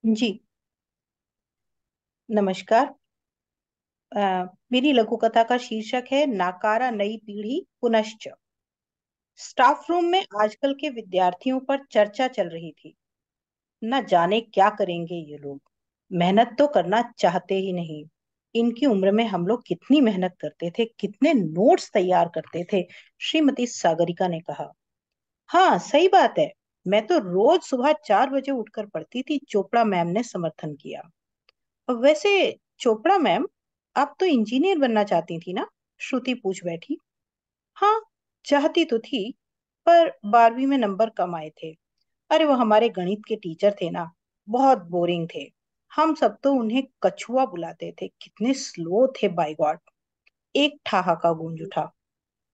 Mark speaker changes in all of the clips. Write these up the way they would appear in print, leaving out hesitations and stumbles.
Speaker 1: जी। नमस्कार। अ, मेरी लघु कथा का शीर्षक है नाकारा नई पीढ़ी पुनश्च। स्टाफ रूम में आजकल के विद्यार्थियों पर चर्चा चल रही थी। न जाने क्या करेंगे ये लोग। मेहनत तो करना चाहते ही नहीं। इनकी उम्र में हम लोग कितनी मेहनत करते थे, कितने नोट्स तैयार करते थे। श्रीमती सागरिका ने कहा। हाँ, सही बात है। मैं तो रोज सुबह 4 बजे उठकर पढ़ती थी, चोपड़ा मैम ने समर्थन किया। वैसे चोपड़ा मैम, आप तो इंजीनियर बनना चाहती थी ना? श्रुति पूछ बैठी। हाँ, चाहती तो थी, पर 12वीं में नंबर कम आए थे। अरे वो हमारे गणित के टीचर थे ना, बहुत बोरिंग थे। हम सब तो उन्हें कछुआ बुलाते थे, कितने स्लो थे बाय गॉड। एक ठहाका गूंज उठा।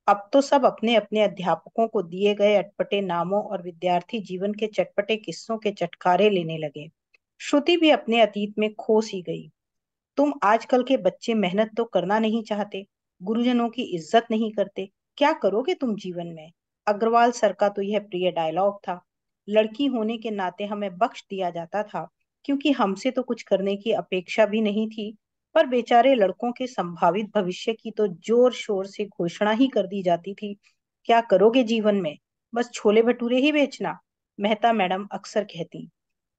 Speaker 1: अब तो सब अपने अपने अध्यापकों को दिए गए अटपटे नामों और विद्यार्थी जीवन के चटपटे किस्सों के चटखारे लेने लगे। श्रुति भी अपने अतीत में खो सी गई। तुम आजकल के बच्चे मेहनत तो करना नहीं चाहते, गुरुजनों की इज्जत नहीं करते, क्या करोगे तुम जीवन में? अग्रवाल सर का तो यह प्रिय डायलॉग था। लड़की होने के नाते हमें बख्श दिया जाता था, क्योंकि हमसे तो कुछ करने की अपेक्षा भी नहीं थी। पर बेचारे लड़कों के संभावित भविष्य की तो जोर शोर से घोषणा ही कर दी जाती थी। क्या करोगे जीवन में? बस छोले भटूरे ही बेचना? मेहता मैडम अक्सर कहती।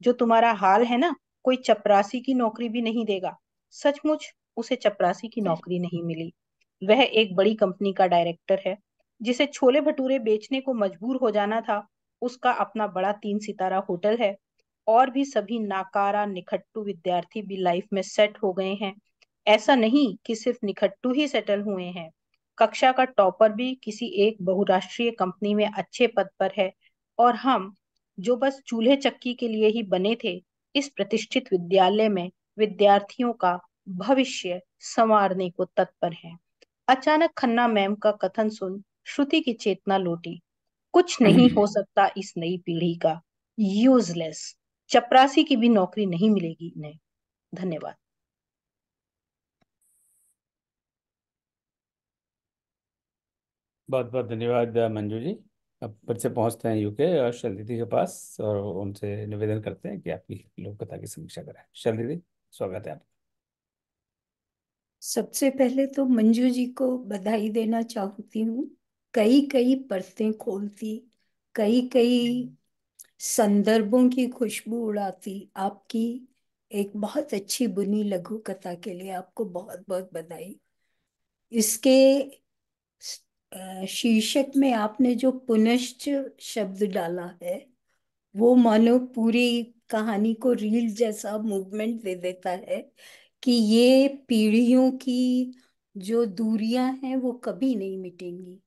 Speaker 1: जो तुम्हारा हाल है ना, कोई चपरासी की नौकरी भी नहीं देगा। सचमुच उसे चपरासी की नौकरी नहीं मिली। वह एक बड़ी कंपनी का डायरेक्टर है। जिसे छोले भटूरे बेचने को मजबूर हो जाना था, उसका अपना बड़ा 3 सितारा होटल है। और भी सभी नाकारा निखट्टू विद्यार्थी भी लाइफ में सेट हो गए हैं। ऐसा नहीं कि सिर्फ निखट्टू ही सेटल हुए हैं। कक्षा का टॉपर भी किसी एक बहुराष्ट्रीय कंपनी में अच्छे पद पर है। और हम, जो बस चूल्हे चक्की के लिए ही बने थे, इस प्रतिष्ठित विद्यालय में विद्यार्थियों का भविष्य संवारने को तत्पर हैं। अचानक खन्ना मैम का कथन सुन श्रुति की चेतना लौटी। कुछ नहीं हो सकता इस नई पीढ़ी का। यूजलेस। चपरासी की भी नौकरी नहीं मिलेगी इन्हें। धन्यवाद।
Speaker 2: बहुत बहुत धन्यवाद मंजू जी। अब फिर से पहुंचते हैं यूके और शैल दीदी के पास और उनसे निवेदन करते हैं कि आपकी लोक कथा की समीक्षा करें। शैल दीदी, स्वागत है आपका।
Speaker 3: सबसे पहले तो मंजू जी को बधाई देना चाहती हूँ। कई कई परतें खोलती, कई कई संदर्भों की खुशबू उड़ाती आपकी एक बहुत अच्छी बुनी लघु कथा के लिए आपको बहुत बहुत बधाई। इसके शीर्षक में आपने जो पुनश्च शब्द डाला है, वो मानो पूरी कहानी को रील जैसा मूवमेंट दे देता है कि ये पीढ़ियों की जो दूरियां हैं वो कभी नहीं मिटेंगी।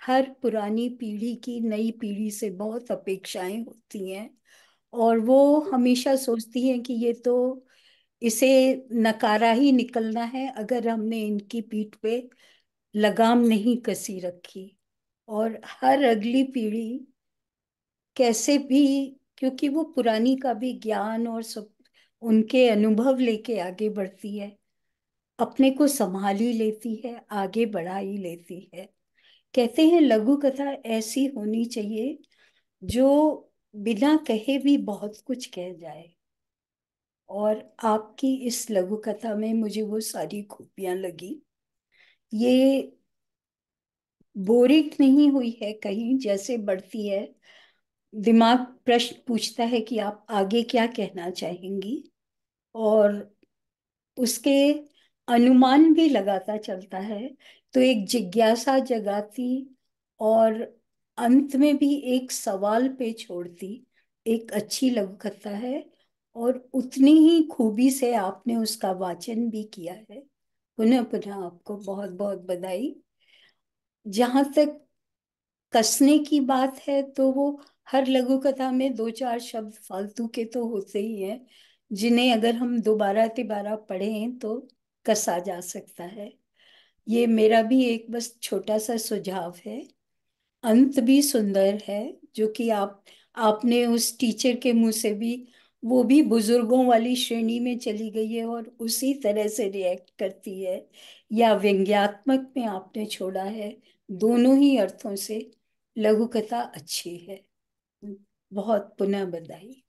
Speaker 3: हर पुरानी पीढ़ी की नई पीढ़ी से बहुत अपेक्षाएं होती हैं, और वो हमेशा सोचती हैं कि ये तो इसे नकारा ही निकलना है अगर हमने इनकी पीठ पे लगाम नहीं कसी रखी। और हर अगली पीढ़ी कैसे भी, क्योंकि वो पुरानी का भी ज्ञान और सब उनके अनुभव लेके आगे बढ़ती है, अपने को संभाल ही लेती है, आगे बढ़ा ही लेती है। कहते हैं लघु कथा ऐसी होनी चाहिए जो बिना कहे भी बहुत कुछ कह जाए। और आपकी इस लघु कथा में मुझे वो सारी खूबियां लगी। ये बोरिंग नहीं हुई है कहीं, जैसे बढ़ती है दिमाग प्रश्न पूछता है कि आप आगे क्या कहना चाहेंगी, और उसके अनुमान भी लगाता चलता है, तो एक जिज्ञासा जगाती और अंत में भी एक सवाल पे छोड़ती एक अच्छी लघु कथा है। और उतनी ही खूबी से आपने उसका वाचन भी किया है। पुनः पुनः आपको बहुत बहुत बधाई। जहां तक कसने की बात है तो वो हर लघु कथा में दो चार शब्द फालतू के तो होते ही हैं, जिन्हें अगर हम दोबारा तिबारा पढ़ें तो कसा जा सकता है। ये मेरा भी एक बस छोटा सा सुझाव है। अंत भी सुंदर है, जो कि आपने उस टीचर के मुंह से भी, वो भी बुजुर्गों वाली श्रेणी में चली गई है और उसी तरह से रिएक्ट करती है, या व्यंग्यात्मक में आपने छोड़ा है। दोनों ही अर्थों से लघु कथा अच्छी है। बहुत पुनः बधाई।